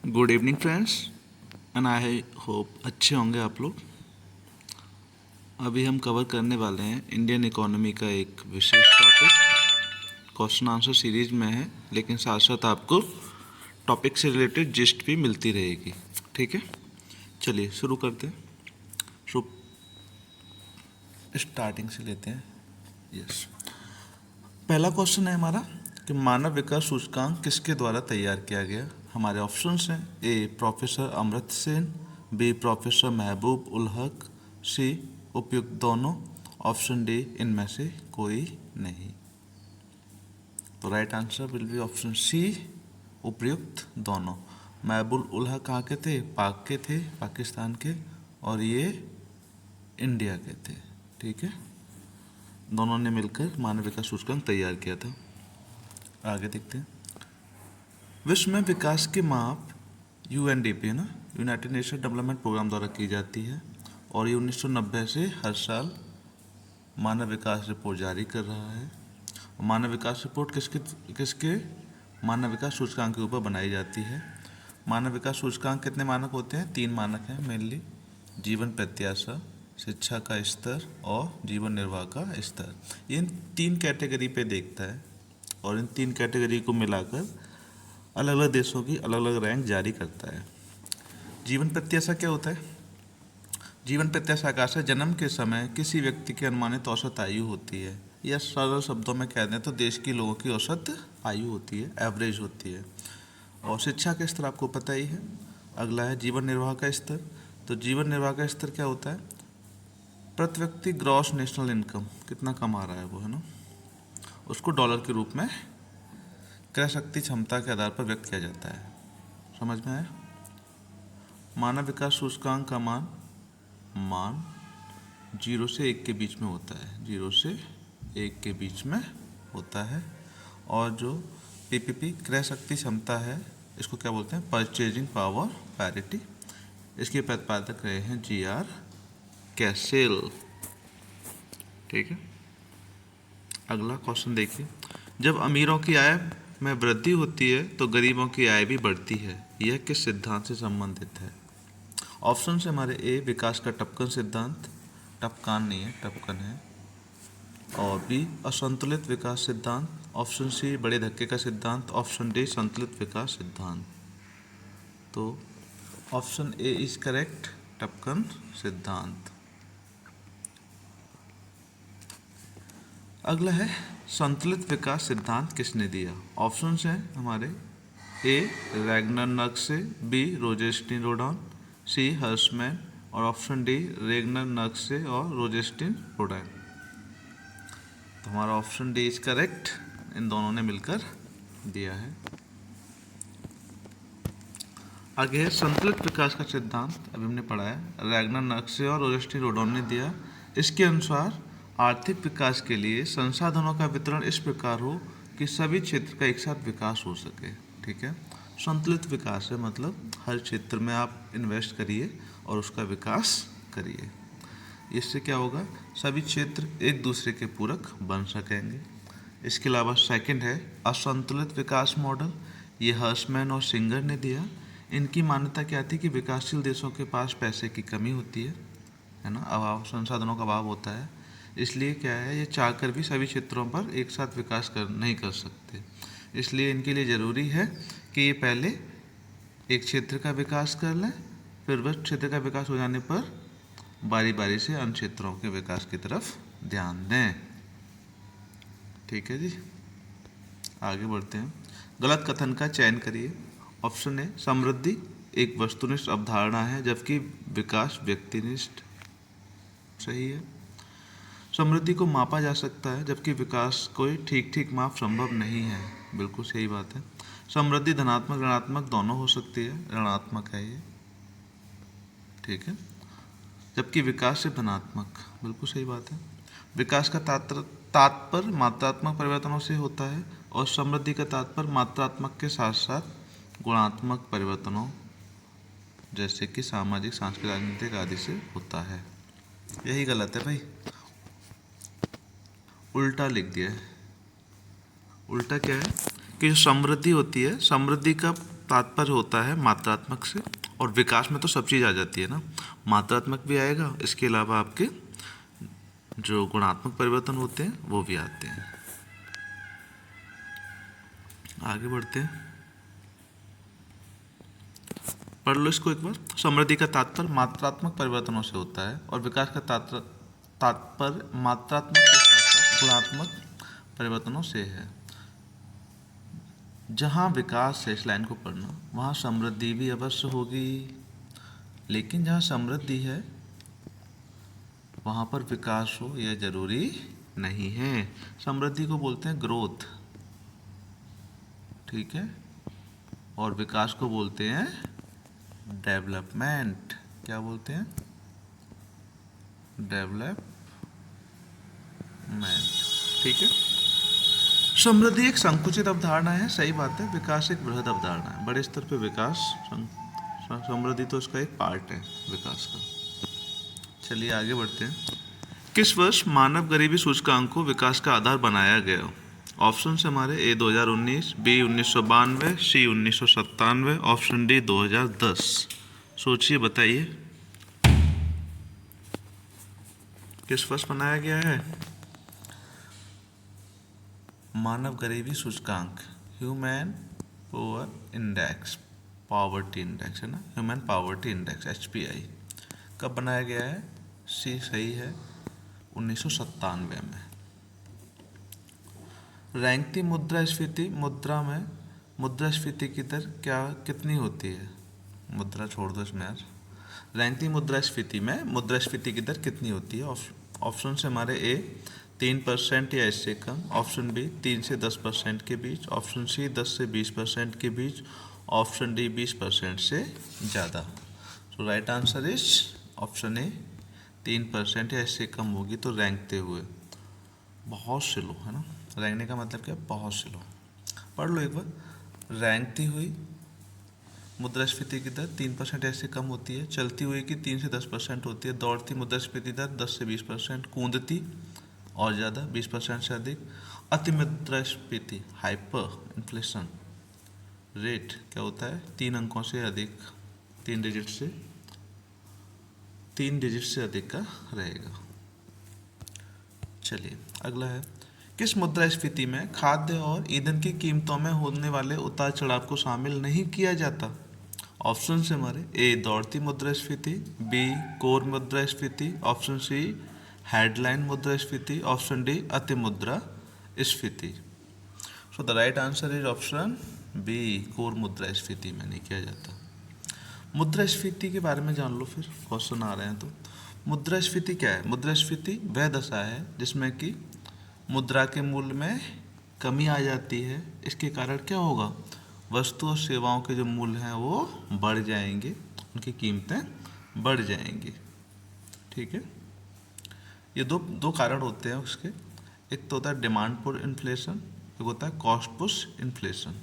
Good evening friends and I hope अच्छे होंगे आप लोग। अभी हम कवर करने वाले हैं इंडियन इकोनॉमी का एक विशेष टॉपिक। क्वेश्चन आंसर सीरीज में है, लेकिन साथ साथ आपको टॉपिक से रिलेटेड जिस्ट भी मिलती रहेगी। ठीक है, चलिए शुरू करते हैं। शुरू स्टार्टिंग से लेते हैं। यस, पहला क्वेश्चन है हमारा कि मानव विकास सूचकांक किसके द्वारा तैयार किया गया। हमारे ऑप्शंस हैं A professor Amartya Sen, B professor Mahbub ul हक, सी उपयुक्त दोनों, ऑप्शन डी इनमें से कोई नहीं। तो right answer will be option C, उपयुक्त दोनों। महबूब उल हक कहाँ के थे? पाक के थे, पाकिस्तान के, और ये इंडिया के थे। ठीक है, दोनों ने मिलकर मानव विकास सूचकांक तैयार किया था। आगे देखते हैं। विश्व में विकास की माप यूएनडीपी है ना, यूनाइटेड नेशन डेवलपमेंट प्रोग्राम द्वारा की जाती है, और ये 1990 से हर साल मानव विकास रिपोर्ट जारी कर रहा है। मानव विकास रिपोर्ट किसके मानव विकास सूचकांक के ऊपर बनाई जाती है। मानव विकास सूचकांक कितने मानक होते हैं? 3 मानक हैं मेनली: जीवन प्रत्याशा, शिक्षा का स्तर और जीवन निर्वाह का स्तर। ये इन 3 कैटेगरी पे देखता है, और इन 3 कैटेगरी को मिलाकर अलग अलग देशों की अलग अलग रैंक जारी करता है। जीवन प्रत्याशा क्या होता है? जीवन प्रत्याशा का अर्थ जन्म के समय किसी व्यक्ति की अनुमानित औसत आयु होती है, या सरल शब्दों में कह दें तो देश के लोगों की औसत आयु होती है, एवरेज होती है। और शिक्षा का स्तर आपको पता ही है। अगला है जीवन निर्वाह का स्तर। तो जीवन निर्वाह का स्तर क्या होता है? प्रति व्यक्ति ग्रॉस नेशनल इनकम कितना कमा रहा है वो, है ना, उसको डॉलर के रूप में क्रय शक्ति क्षमता के आधार पर व्यक्त किया जाता है। समझ में आया? मानव विकास सूचकांक का मान 0 से 1 के बीच में होता है, 0 से 1 के बीच में होता है। और जो पीपीपी क्रय शक्ति क्षमता है, इसको क्या बोलते हैं? Purchasing power parity. इसके प्रतिपादक रहे हैं GR कैसेल। ठीक है, अगला क्वेश्चन देखिए। जब अमीरों की आय में वृद्धि होती है तो गरीबों की आय भी बढ़ती है, यह किस सिद्धांत से संबंधित है? ऑप्शन से हमारे ए विकास का टपकन सिद्धांत, टपकान नहीं है, टपकन है, और बी असंतुलित विकास सिद्धांत, ऑप्शन सी बड़े धक्के का सिद्धांत, ऑप्शन डी संतुलित विकास सिद्धांत। तो ऑप्शन ए इज करेक्ट, टपकन सिद्धांत। अगला है संतुलित विकास सिद्धांत किसने दिया? ऑप्शंस हैं हमारे ए रैगनर-नक्से, बी रोजेस्टीन-रोडान, सी हर्शमैन, और ऑप्शन डी रैगनर-नक्से और रोजेस्टीन-रोडान। तो हमारा ऑप्शन डी इज करेक्ट, इन दोनों ने मिलकर दिया है। आगे है संतुलित विकास का सिद्धांत। अभी हमने पढ़ा है, रैगनर-नक्से और रोजेस्टीन-रोडान ने दिया। इसके अनुसार आर्थिक विकास के लिए संसाधनों का वितरण इस प्रकार हो कि सभी क्षेत्र का एक साथ विकास हो सके। ठीक है, संतुलित विकास है मतलब हर क्षेत्र में आप इन्वेस्ट करिए और उसका विकास करिए। इससे क्या होगा? सभी क्षेत्र एक दूसरे के पूरक बन सकेंगे। इसके अलावा सेकंड है असंतुलित विकास मॉडल। ये हर्शमैन और सिंगर ने दिया। इनकी मान्यता क्या थी कि विकासशील देशों के पास पैसे की कमी होती है ना, अभाव, संसाधनों का अभाव होता है। इसलिए क्या है, ये चाहकर भी सभी क्षेत्रों पर एक साथ विकास नहीं कर सकते। इसलिए इनके लिए ज़रूरी है कि ये पहले एक क्षेत्र का विकास कर लें, फिर वह क्षेत्र का विकास हो जाने पर बारी बारी से अन्य क्षेत्रों के विकास की तरफ ध्यान दें। ठीक है जी, आगे बढ़ते हैं। गलत कथन का चयन करिए। ऑप्शन ए समृद्धि एक वस्तुनिष्ठ अवधारणा है जबकि विकास व्यक्तिनिष्ठ। सही है, समृद्धि को मापा जा सकता है जबकि विकास कोई ठीक माप संभव नहीं है। बिल्कुल सही बात है। समृद्धि धनात्मक ऋणात्मक दोनों हो सकती है, ऋणात्मक है ये। ठीक है, जबकि विकास सिर्फ धनात्मक। बिल्कुल सही बात है। विकास का तात्पर्य मात्रात्मक परिवर्तनों से होता है, और समृद्धि का तात्पर्य मात्रात्मक के साथ साथ गुणात्मक परिवर्तनों जैसे कि सामाजिक, सांस्कृतिक, राजनीतिक आदि से होता है। यही गलत है भाई, उल्टा लिख दिया है। उल्टा क्या है कि जो समृद्धि होती है, समृद्धि का तात्पर्य होता है मात्रात्मक से, और विकास में तो सब चीज़ आ जाती है ना, मात्रात्मक भी आएगा, इसके अलावा आपके जो गुणात्मक परिवर्तन होते हैं वो भी आते हैं। आगे बढ़ते हैं, पढ़ लो इसको एक बार। समृद्धि का तात्पर्य मात्रात्मक परिवर्तनों से होता है और विकास का तात्पर्य मात्रात्मक के साथ साथ गुणात्मक परिवर्तनों से है। जहाँ विकास है, इस लाइन को पढ़ना, वहाँ समृद्धि भी अवश्य होगी, लेकिन जहाँ समृद्धि है वहाँ पर विकास हो यह जरूरी नहीं है। समृद्धि को बोलते हैं ग्रोथ, ठीक है, और विकास को बोलते हैं डेवलपमेंट। क्या बोलते हैं? डेवलपमेंट, ठीक है। समृद्धि एक संकुचित अवधारणा है, सही बात है। विकास एक बृहद अवधारणा है, बड़े स्तर पे विकास। समृद्धि तो उसका एक पार्ट है विकास का। चलिए आगे बढ़ते हैं। किस वर्ष मानव गरीबी सूचकांक को विकास का आधार बनाया गया? ऑप्शन से हमारे ए 2019, बी 1992, सी 1997, ऑप्शन डी 2010। सोचिए, बताइए किस वर्ष बनाया गया है मानव गरीबी सूचकांक? Human power index, poverty index है ना, ह्यूमन पॉवर्टी इंडेक्स HPI कब बनाया गया है? सी सही है, 1997 में। रैंकती मुद्रास्फीति, मुद्रा में मुद्रास्फीति की दर कितनी होती है? मुद्रा छोड़ दो इसमें यार। रैंकती मुद्रास्फीति में मुद्रास्फीति की दर कितनी होती है? ऑप्शन से हमारे ए 3% या इससे कम, ऑप्शन बी 3 से 10% के बीच, ऑप्शन सी 10 से 20% के बीच, ऑप्शन डी 20% से ज़्यादा। So right answer is option A, 3% या इससे कम होगी तो रैंकते हुए। बहुत स्लो है ना, रैंकने का मतलब क्या? बहुत स्लो। पढ़ लो एक बार। रैंकती हुई मुद्रास्फीति की दर 3% ऐसे कम होती है, चलती हुई की 3 से 10% होती है, दौड़ती मुद्रास्फीति दर 10 से 20%, कूदती और ज़्यादा 20% से अधिक, अति मुद्रास्फीति हाइपर इन्फ्लेशन रेट क्या होता है? 3 अंकों से अधिक, 3 डिजिट से अधिक का रहेगा। चलिए अगला है, किस मुद्रास्फीति में खाद्य और ईंधन की कीमतों में होने वाले उतार चढ़ाव को शामिल नहीं किया जाता? ऑप्शन से हमारे ए दौड़ती मुद्रास्फीति, बी कोर मुद्रास्फीति, ऑप्शन सी हेडलाइन मुद्रास्फीति, ऑप्शन डी अति मुद्रास्फीति। So the right answer is option B, core मुद्रास्फीति में नहीं किया जाता। मुद्रास्फीति के बारे में जान लो, फिर क्वेश्चन आ रहे हैं तो। मुद्रास्फीति क्या है? मुद्रास्फीति वह दशा है जिसमें कि मुद्रा के मूल्य में कमी आ जाती है। इसके कारण क्या होगा? वस्तु और सेवाओं के जो मूल्य हैं वो बढ़ जाएंगे, उनकी कीमतें बढ़ जाएंगी, ठीक है। ये दो कारण होते हैं उसके, एक तो होता है डिमांड पुश इन्फ्लेशन, एक होता है कॉस्ट पुश इन्फ्लेशन।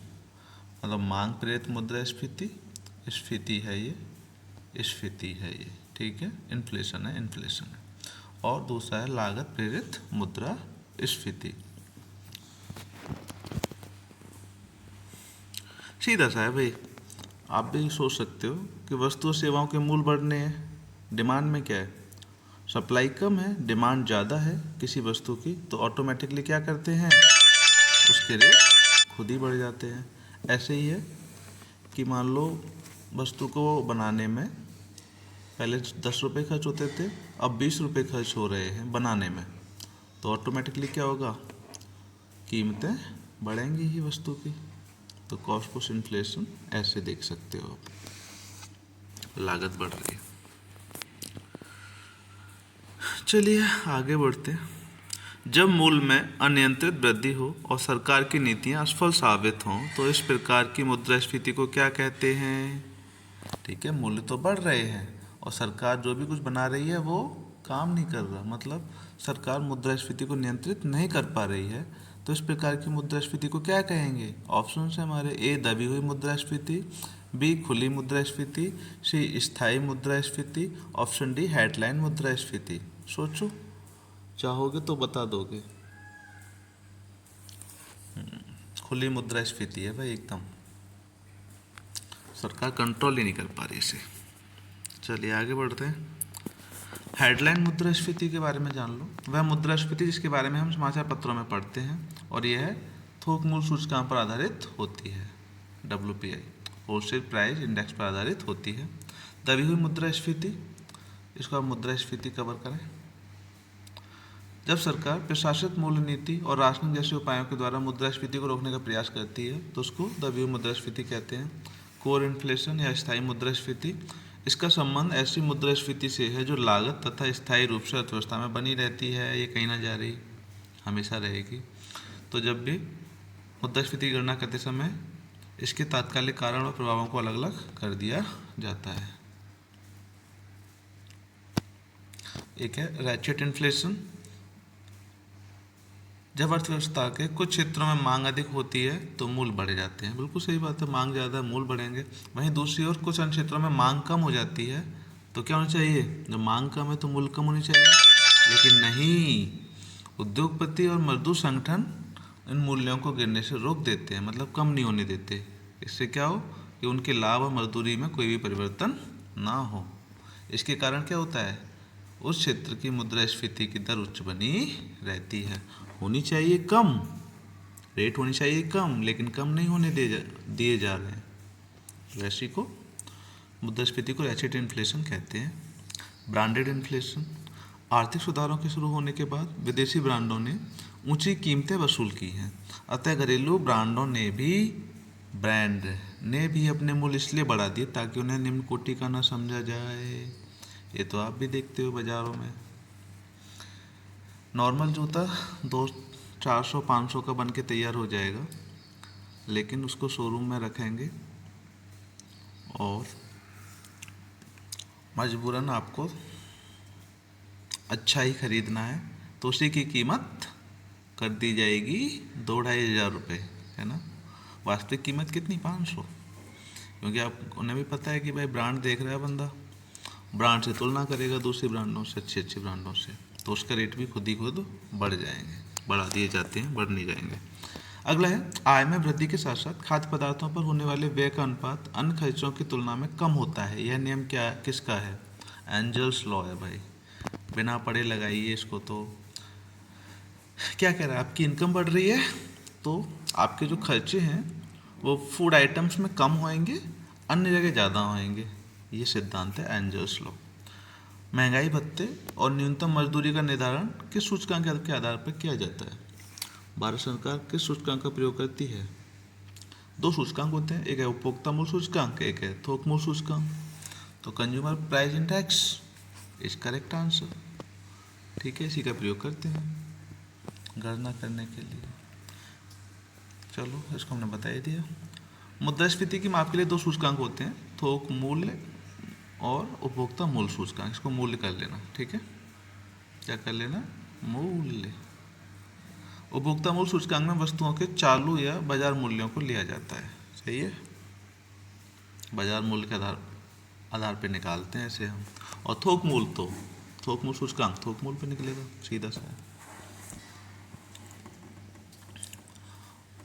मतलब मांग प्रेरित मुद्रास्फीति स्फीति है ये, स्फीति है ये, ठीक है, इन्फ्लेशन है, इन्फ्लेशन है। और दूसरा है लागत प्रेरित मुद्रास्फीति। सीधा सा है भाई, आप भी सोच सकते हो कि वस्तु और सेवाओं के मूल्य बढ़ने हैं, डिमांड में क्या है? सप्लाई कम है, डिमांड ज़्यादा है किसी वस्तु की, तो ऑटोमेटिकली क्या करते हैं? उसके रेट खुद ही बढ़ जाते हैं। ऐसे ही है कि मान लो वस्तु को बनाने में पहले 10 रुपये खर्च होते थे, अब 20 रुपये खर्च हो रहे हैं बनाने में, तो ऑटोमेटिकली क्या होगा? कीमतें बढ़ेंगी ही वस्तु की। तो कॉस्ट पुश इन्फ्लेशन ऐसे देख सकते हो आप, लागत बढ़ रही है। चलिए आगे बढ़ते हैं। जब मूल्य में अनियंत्रित वृद्धि हो और सरकार की नीतियां असफल साबित हों तो इस प्रकार की मुद्रास्फीति को क्या कहते हैं? ठीक है, मूल्य तो बढ़ रहे हैं और सरकार जो भी कुछ बना रही है वो काम नहीं कर रहा, मतलब सरकार मुद्रास्फीति को नियंत्रित नहीं कर पा रही है, तो इस प्रकार की मुद्रास्फीति को क्या कहेंगे? ऑप्शन से हमारे ए दबी हुई मुद्रास्फीति, बी खुली मुद्रास्फीति, सी स्थायी मुद्रास्फीति, ऑप्शन डी हेडलाइन मुद्रास्फीति। सोचो, चाहोगे तो बता दोगे। खुली मुद्रास्फीति है भाई एकदम, सरकार कंट्रोल ही नहीं कर पा रही इसे। चलिए आगे बढ़ते हैं। हेडलाइन मुद्रास्फीति के बारे में जान लो। वह मुद्रास्फीति जिसके बारे में हम समाचार पत्रों में पढ़ते हैं और यह थोक मूल्य सूचकांक पर आधारित होती है, WPI, होलसेल प्राइस इंडेक्स पर आधारित होती है। दबी हुई मुद्रास्फीति, इसको आप मुद्रास्फीति कवर करें। जब सरकार प्रशासित मूल्य नीति और राशनिंग जैसे उपायों के द्वारा मुद्रास्फीति को रोकने का प्रयास करती है तो उसको दबी हुई मुद्रास्फीति कहते हैं। कोर इन्फ्लेशन या स्थायी मुद्रास्फीति, इसका संबंध ऐसी मुद्रास्फीति से है जो लागत तथा स्थायी रूप से अर्थव्यवस्था में बनी रहती है, ये कहीं ना जा रही, हमेशा रहेगी। तो जब भी मुद्रास्फीति की गणना करते समय इसके तात्कालिक कारण और प्रभावों को अलग अलग कर दिया जाता है। एक है रैचेट इन्फ्लेशन। जब अर्थव्यवस्था के कुछ क्षेत्रों में मांग अधिक होती है तो मूल्य बढ़ जाते हैं। बिल्कुल सही बात है, मांग ज़्यादा है मूल्य बढ़ेंगे। वहीं दूसरी ओर कुछ अन्य क्षेत्रों में मांग कम हो जाती है तो क्या होना चाहिए, जब मांग कम है तो मूल्य कम होनी चाहिए। लेकिन नहीं, उद्योगपति और मजदूर संगठन इन मूल्यों को गिरने से रोक देते हैं, मतलब कम नहीं होने देते। इससे क्या हो कि उनके लाभ और मजदूरी में कोई भी परिवर्तन ना हो। इसके कारण क्या होता है, उस क्षेत्र की मुद्रास्फीति की दर उच्च बनी रहती है। होनी चाहिए कम, रेट होनी चाहिए कम, लेकिन कम नहीं होने दिए जा रहे हैं। वैसी को मुद्रास्फीति को रैचेट इन्फ्लेशन कहते हैं। ब्रांडेड इन्फ्लेशन, आर्थिक सुधारों के शुरू होने के बाद विदेशी ब्रांडों ने ऊंची कीमतें वसूल की हैं, अतः घरेलू ब्रांड ने भी अपने मूल्य इसलिए बढ़ा दिए ताकि उन्हें निम्न कोटि का न समझा जाए। ये तो आप भी देखते हो बाज़ारों में, नॉर्मल जूता 200-400-500 का बन के तैयार हो जाएगा, लेकिन उसको शोरूम में रखेंगे और मजबूरन आपको अच्छा ही खरीदना है तो उसी की कीमत कर दी जाएगी 2-2.5 हज़ार रुपये, है ना। वास्तविक कीमत कितनी, 500, क्योंकि आप उन्हें भी पता है कि भाई ब्रांड देख रहा है बंदा, ब्रांड से तुलना करेगा दूसरे ब्रांडों से, अच्छे ब्रांडों से, तो उसका रेट भी खुद बढ़ जाएंगे, बढ़ा दिए जाते हैं, बढ़ नहीं जाएंगे। अगला है आय में वृद्धि के साथ साथ खाद्य पदार्थों पर होने वाले व्यय का अनुपात अन्य खर्चों की तुलना में कम होता है। यह नियम क्या किसका है, एंजल्स लॉ है भाई, बिना पढ़े लगाइए इसको। तो क्या कह रहा है, आपकी इनकम बढ़ रही है तो आपके जो खर्चे हैं वो फूड आइटम्स में कम होंगे, अन्य जगह ज़्यादा होंगे। ये सिद्धांत है एंजल्स लॉ। महंगाई भत्ते और न्यूनतम मजदूरी का निर्धारण किस सूचकांक के आधार पर किया जाता है। भारत सरकार किस सूचकांक का प्रयोग करती है, 2 सूचकांक होते हैं, एक है उपभोक्ता मूल्य सूचकांक, एक है थोक मूल्य सूचकांक। तो consumer price index is correct answer, ठीक है, इसी का प्रयोग करते हैं गणना करने के लिए। चलो इसको हमने बता ही दिया। मुद्रास्फीति की माप के लिए 2 सूचकांक होते हैं, थोक मूल्य और उपभोक्ता मूल्य सूचकांक। इसको मूल्य कर लेना, ठीक है, क्या कर लेना, मूल्य। उपभोक्ता मूल्य सूचकांक में वस्तुओं के चालू या बाजार मूल्यों को लिया जाता है, सही है, बाजार मूल्य के आधार पे निकालते हैं इसे हम। और थोक मूल्य सूचकांक थोक मूल्य पे निकलेगा, सीधा सा।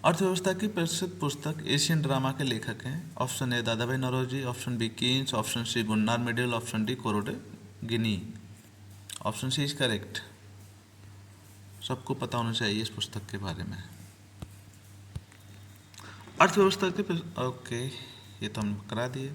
अर्थव्यवस्था की प्रसिद्ध पुस्तक एशियन ड्रामा के लेखक हैं। Option A Dadabhai Naoroji, option B Keynes, option C Gunnar Myrdal, option D Corrado Gini. Option C is correct. सबको पता होना चाहिए इस पुस्तक के बारे में। अर्थव्यवस्था के ओके, ये तो हम करा दिए।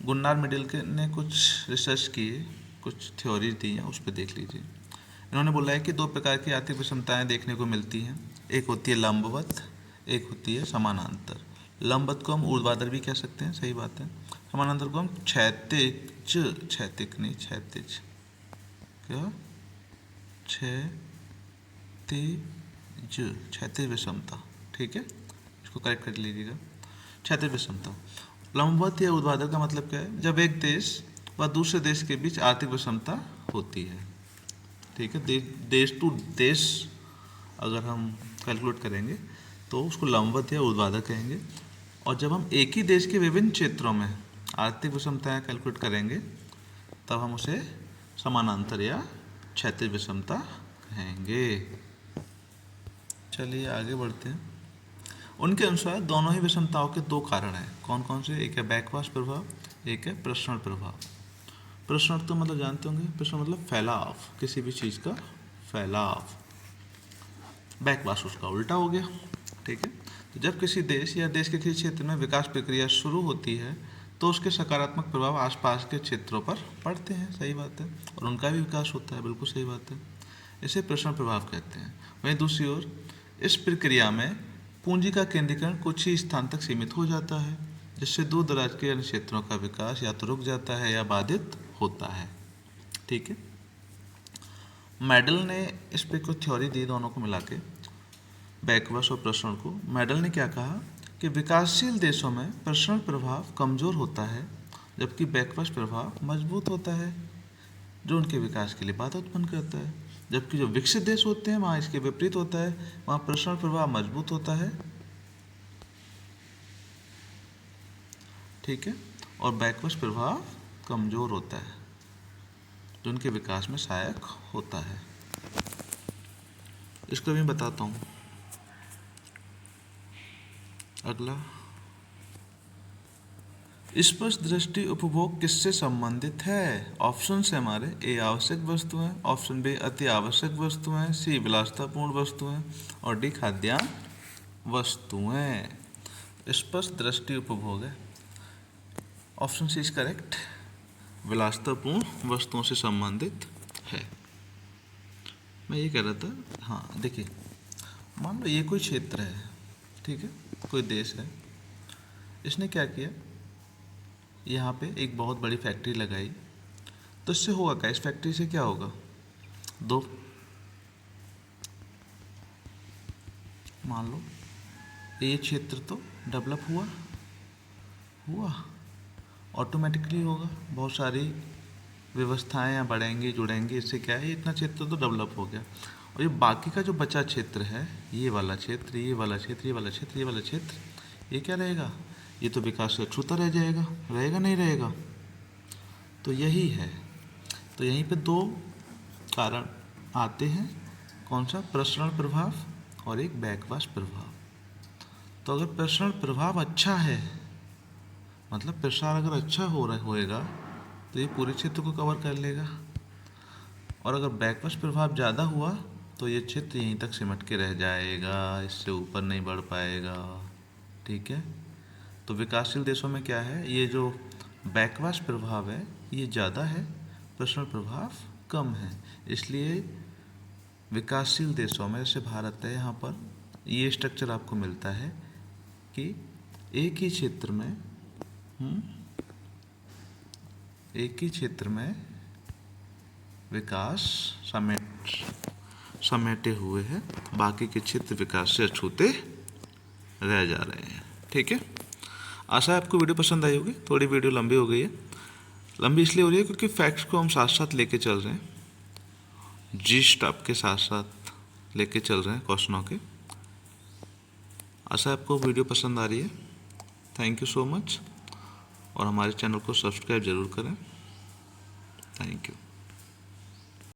गुन्नार मिडिल के ने कुछ रिसर्च किए, कुछ थ्योरी दी हैं, उस पर देख लीजिए। इन्होंने बोला है कि 2 प्रकार की आर्थिक विषमताएं देखने को मिलती हैं, एक होती है लंबवत, एक होती है समानांतर। लंबवत को हम ऊर्ध्वाधर भी कह सकते हैं, सही बात है। समानांतर को हम क्षैतिज विषमता, ठीक है, इसको करेक्ट कर लीजिएगा, क्षैतिज विषमता। लंबवत या ऊर्ध्वाधर का मतलब क्या है, जब एक देश व दूसरे देश के बीच आर्थिक विषमता होती है, ठीक है, देश टू देश अगर हम कैलकुलेट करेंगे तो उसको लंबवत या ऊर्ध्वाधर कहेंगे। और जब हम एक ही देश के विभिन्न क्षेत्रों में आर्थिक विषमताएं कैलकुलेट करेंगे तब हम उसे समानांतर या क्षैतिज विषमता कहेंगे। चलिए आगे बढ़ते हैं। उनके अनुसार दोनों ही विषमताओं के दो कारण हैं। कौन कौन से? एक है बैकवाश प्रभाव, एक है प्रसरण प्रभाव। प्रसरण तो मतलब जानते होंगे, प्रसरण मतलब फैलाव, किसी भी चीज़ का फैलाव। बैकवाश उसका उल्टा हो गया। ठीक है। तो जब किसी देश या देश के किसी क्षेत्र में विकास प्रक्रिया शुरू होती है तो उसके सकारात्मक प्रभाव आसपास के क्षेत्रों पर पड़ते हैं। सही बात है। और उनका भी विकास होता है। बिल्कुल सही बात है। इसे प्रसरण प्रभाव कहते हैं। वहीं दूसरी ओर इस प्रक्रिया में पूंजी का केंद्रीकरण कुछ ही स्थान तक सीमित हो जाता है, जिससे दूर दराज के अन्य क्षेत्रों का विकास या तो रुक जाता है या बाधित होता है। ठीक है। मेडल ने इस पे कुछ थ्योरी दी दोनों को मिला के, बैकवाश और प्रसरण को। मेडल ने क्या कहा कि विकासशील देशों में प्रसरण प्रभाव कमजोर होता है जबकि बैकवाश प्रभाव मजबूत होता है, जो उनके विकास के लिए बाधा उत्पन्न करता है। जबकि जो विकसित देश होते हैं वहाँ इसके विपरीत होता है, वहाँ प्रसरण प्रभाव मजबूत होता है। ठीक है। और बैकवाश प्रभाव कमजोर होता है, जो उनके विकास में सहायक होता है। इसको भी बताता हूँ। अगला, स्पष्ट दृष्टि उपभोग किससे संबंधित है? ऑप्शन है हमारे, ए आवश्यक वस्तुएं, ऑप्शन बी अति आवश्यक वस्तुएं, सी विलासितापूर्ण वस्तुएं और डी खाद्यान्न वस्तुएं। स्पष्ट दृष्टि उपभोग है, ऑप्शन सी इज करेक्ट, विलासितापूर्ण वस्तुओं से संबंधित है। मैं ये कह रहा था, हाँ देखिए, मान लो ये कोई क्षेत्र है, ठीक है, कोई देश है, इसने क्या किया, यहाँ पे एक बहुत बड़ी फैक्ट्री लगाई, तो इससे होगा क्या? इस फैक्ट्री से क्या होगा? दो, मान लो ये क्षेत्र तो डेवलप हुआ ऑटोमेटिकली होगा, बहुत सारी व्यवस्थाएं यहाँ बढ़ेंगी जुड़ेंगी, इससे क्या है, इतना क्षेत्र तो डेवलप हो गया। और ये बाकी का जो बचा क्षेत्र है, ये वाला क्षेत्र, ये वाला क्षेत्र, ये वाला क्षेत्र, ये वाला क्षेत्र, ये क्या रहेगा? ये तो विकास से अछूता रह जाएगा, रहेगा नहीं रहेगा? तो यही है। तो यहीं पे दो कारण आते हैं, कौन सा? प्रसरण प्रभाव और एक बैकवाश प्रभाव। तो अगर प्रसरण प्रभाव अच्छा है, मतलब प्रसार अगर अच्छा होएगा तो ये पूरे क्षेत्र को कवर कर लेगा, और अगर बैकवाश प्रभाव ज़्यादा हुआ तो ये क्षेत्र यहीं तक सिमट के रह जाएगा, इससे ऊपर नहीं बढ़ पाएगा। ठीक है। तो विकासशील देशों में क्या है, ये जो बैकवाश प्रभाव है ये ज़्यादा है, प्रसरण प्रभाव कम है। इसलिए विकासशील देशों में, जैसे भारत है, यहाँ पर ये स्ट्रक्चर आपको मिलता है कि एक ही क्षेत्र में विकास समेटे हुए हैं, बाकी के क्षेत्र विकास से अछूते रह जा रहे हैं। ठीक है। आशा है आपको वीडियो पसंद आई होगी। थोड़ी वीडियो लंबी हो गई है, लंबी इसलिए हो रही है क्योंकि फैक्ट्स को हम साथ साथ लेके चल रहे हैं, जिस्ट आपके साथ साथ लेके चल रहे हैं क्वेश्चनों के। आशा है आपको वीडियो पसंद आ रही है। थैंक यू सो मच, और हमारे चैनल को सब्सक्राइब ज़रूर करें। Thank you.